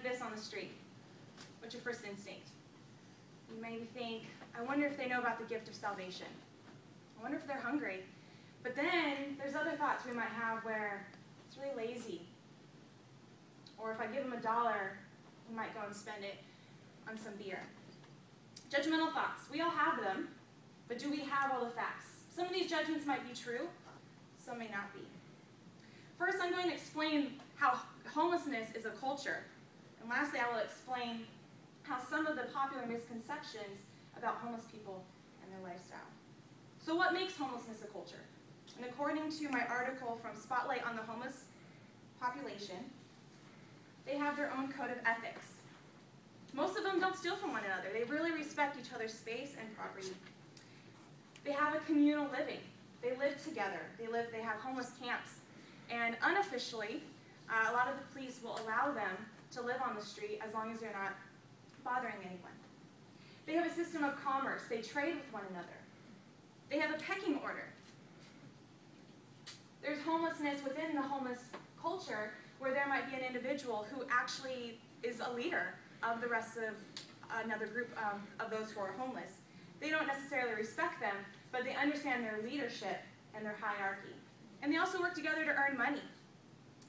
this on the street, what's your first instinct? You maybe think, I wonder if they know about the gift of salvation. I wonder if they're hungry. But then there's other thoughts we might have where it's really lazy. Or if I give them $1, we might go and spend it on some beer. Judgmental thoughts. We all have them, but do we have all the facts? Some of these judgments might be true, some may not be. First, I'm going to explain how homelessness is a culture. And lastly, I will explain how some of the popular misconceptions about homeless people and their lifestyle. So what makes homelessness a culture? And according to my article from Spotlight on the Homeless Population, they have their own code of ethics. Most of them don't steal from one another. They really respect each other's space and property. They have a communal living. They live together. They have homeless camps. And unofficially, a lot of the police will allow them to live on the street as long as they're not bothering anyone. They have a system of commerce. They trade with one another. They have a pecking order. There's homelessness within the homeless culture where there might be an individual who actually is a leader of the rest of another group of those who are homeless. They don't necessarily respect them, but they understand their leadership and their hierarchy. And they also work together to earn money.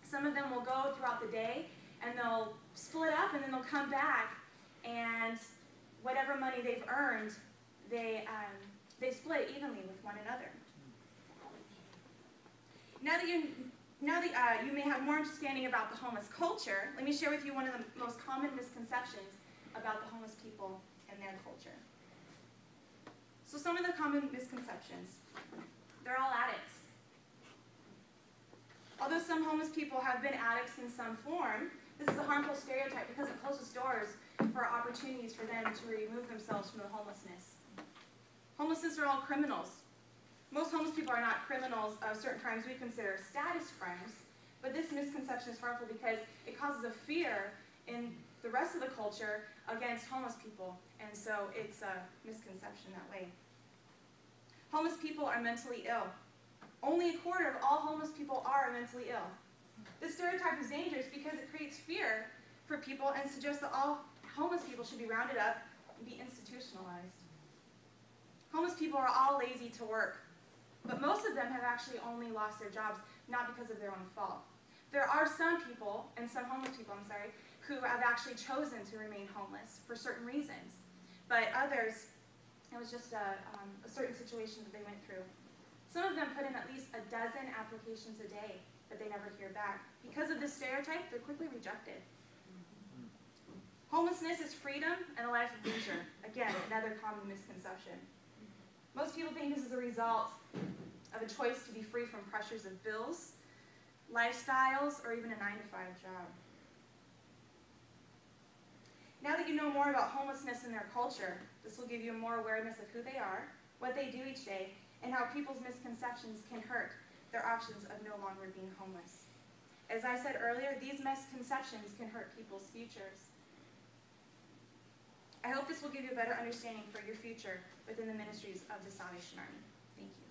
Some of them will go throughout the day and they'll split up and then they'll come back and whatever money they've earned, they split evenly with one another. Now that you may have more understanding about the homeless culture, let me share with you one of the most common misconceptions about the homeless people and their culture. So some of the common misconceptions. They're all addicts. Although some homeless people have been addicts in some form, this is a harmful stereotype because it closes doors for opportunities for them to remove themselves from the homelessness. Homelessness are all criminals. Most homeless people are not criminals of certain crimes we consider status crimes, but this misconception is harmful because it causes a fear in the rest of the culture against homeless people, and so it's a misconception that way. Homeless people are mentally ill. Only 1/4 of all homeless people are mentally ill. This stereotype is dangerous because it creates fear for people and suggests that all homeless people should be rounded up and be institutionalized. Homeless people are all lazy to work, but most of them have actually only lost their jobs not because of their own fault. There are some people, and some homeless people, who have actually chosen to remain homeless for certain reasons, but others, it was just a certain situation that they went through. Some of them put in at least 12 applications a day, but they never hear back. Because of this stereotype, they're quickly rejected. Homelessness is freedom and a life of leisure. Again, another common misconception. Most people think this is a result of a choice to be free from pressures of bills, lifestyles, or even a 9-to-5 job. Now that you know more about homelessness and their culture, this will give you more awareness of who they are, what they do each day, and how people's misconceptions can hurt their options of no longer being homeless. As I said earlier, these misconceptions can hurt people's futures. I hope this will give you a better understanding for your future within the ministries of the Salvation Army. Thank you.